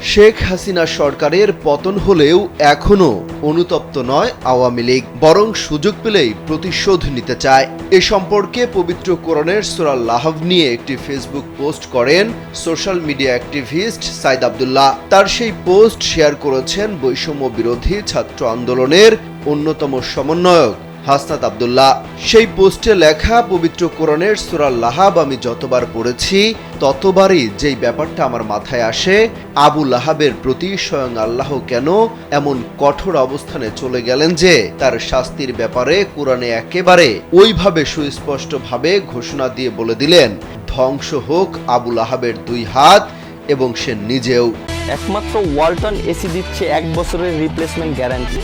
শেখ হাসিনা সরকারের পতন হলেও এখনো অনুতপ্ত নয় আওয়ামী লীগ, বরং সুযোগ পেলেই প্রতিশোধ নিতে চায়। এ সম্পর্কে পবিত্র কোরআনের সূরা লাহব নিয়ে একটি ফেসবুক পোস্ট করেন social media activist Saeed Abdullah. তার সেই পোস্ট শেয়ার করেছেন বৈষম্য বিরোধী ছাত্র আন্দোলনের অন্যতম সমন্বয়ক হাসনাত আব্দুল্লাহ। সেই পোস্টে লেখা, পবিত্র কোরআনের সূরা লাহাব আমি যতবার পড়েছি ততবারই যেই ব্যাপারটা আমার মাথায় আসে, আবু লাহাবের প্রতি স্বয়ং আল্লাহ কেন এমন কঠোর অবস্থানে চলে গেলেন যে তার শাস্তির ব্যাপারে কোরআনে একেবারে ওইভাবে সুস্পষ্টভাবে ঘোষণা দিয়ে বলে দিলেন, ধ্বংস হোক আবু লাহাবের 2 হাত এবং সে নিজেও। একমাত্র ওয়ালটন এসি দিচ্ছে 1 বছরের রিপ্লেসমেন্ট গ্যারান্টি।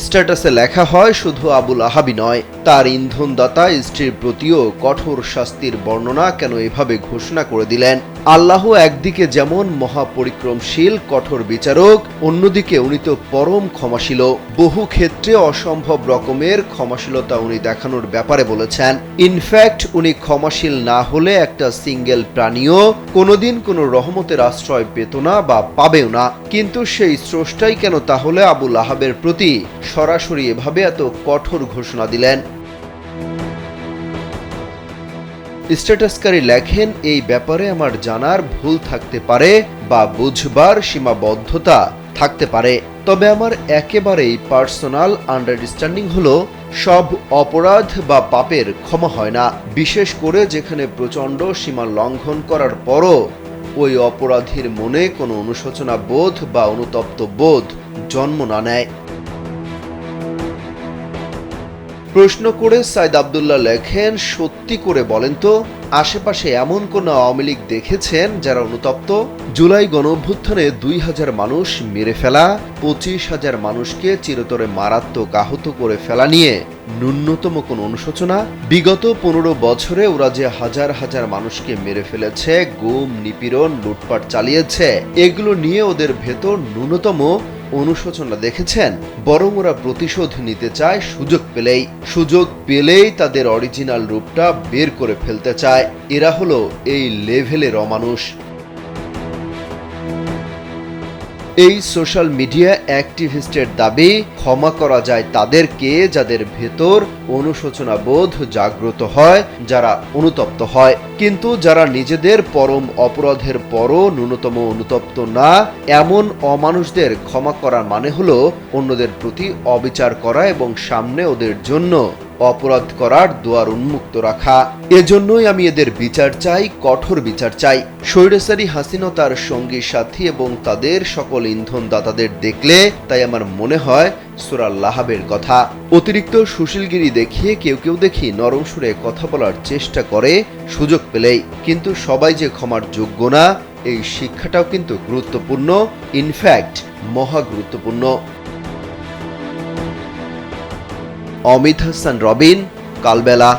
স্ট্যাটাসে লেখা হয়, শুধু আবু লাহাবই নয়, তার ইন্ধনদাতা স্ত্রীর প্রতিও কঠোর শাস্তির বর্ণনা কেন এভাবে ঘোষণা করে দিলেন? আল্লাহ একদিকে যেমন মহাপরিক্রমশীল কঠোর বিচারক, অন্যদিকে উনি তো পরম ক্ষমাশীল। বহু ক্ষেত্রে অসম্ভব রকমের ক্ষমাশীলতা উনি দেখানোর ব্যাপারে বলেছেন। ইনফ্যাক্ট উনি ক্ষমাশীল না হলে একটা সিঙ্গেল প্রাণীও কোনোদিন কোনো রহমতের আশ্রয় পেত না বা পাবেও না। কিন্তু সেই স্রষ্টাই কেন তাহলে আবু লাহাবের প্রতি সরাসরি এভাবে এত কঠোর ঘোষণা দিলেন? স্ট্যাটাসকারী লেখেন, এই ব্যাপারে আমার জানার ভুল থাকতে পারে বা বুঝবার সীমাবদ্ধতা থাকতে পারে, তবে আমার একেবারেই পার্সোনাল আন্ডারস্ট্যান্ডিং হলো সব অপরাধ বা পাপের ক্ষমা হয় না, বিশেষ করে যেখানে প্রচণ্ড সীমা লঙ্ঘন করার পরও ওই অপরাধীর মনে কোনো অনুশোচনা বোধ বা অনুতপ্ত বোধ জন্ম না নেয়। প্রশ্ন করে সাইদ আব্দুল্লাহ লেখেন, সত্যি করে বলেন তো, আশেপাশে এমন কোন আওয়ামী লীগ দেখেছেন যারা অনুতপ্ত? জুলাই গণঅভ্যুত্থানে 2000 মানুষ মেরে ফেলা, 25,000 মানুষকে চিরতরে মারাত্মক আহত করে ফেলা নিয়ে ন্যূনতম কোন অনুশোচনা? বিগত 15 বছরে ওরা যে হাজার হাজার মানুষকে মেরে ফেলেছে, গুম, নিপীড়ন, লুটপাট চালিয়েছে, এগুলো নিয়ে ওদের ভেতর ন্যূনতম অনুশোচনা দেখেছেন? বরং ওরা প্রতিশোধ নিতে চায় সুযোগ পেলেই তাদের অরিজিনাল রূপটা বের করে ফেলতে চায়। এরা হলো এই লেভেলের অমানুষ। এই সোশ্যাল মিডিয়া অ্যাক্টিভিস্টের দাবি, ক্ষমা করা যায় তাদেরকে যাদের ভেতর অনুশোচনা বোধ জাগ্রত হয়, যারা অনুতপ্ত হয়। কিন্তু যারা নিজেদের পরম অপরাধের পরও ন্যূনতম অনুতপ্ত না, এমন অমানুষদের ক্ষমা করার মানে হলো অন্যদের প্রতি অবিচার করা এবং সামনে ওদের জন্য অপরাধ করার দুয়ার উন্মুক্ত রাখা। এজন্যই আমি এদের বিচার চাই, কঠোর বিচার চাই। স্বৈরাচারী হাসিনা, তার সঙ্গী সাথী এবং তাদের সকল ইন্ধনদাতাদের দেখলে তাই আমার মনে হয় সূরা লাহাবের কথা। অতিরিক্ত সুশীলগিরি দেখিয়ে কেউ দেখি নরম সুরে কথা বলার চেষ্টা করে সুযোগ পেলেই, কিন্তু সবাই যে ক্ষমার যোগ্য না, এই শিক্ষাটাও কিন্তু গুরুত্বপূর্ণ, ইনফ্যাক্ট মহা গুরুত্বপূর্ণ। অমিত হাসান রবিন, কালবেলা।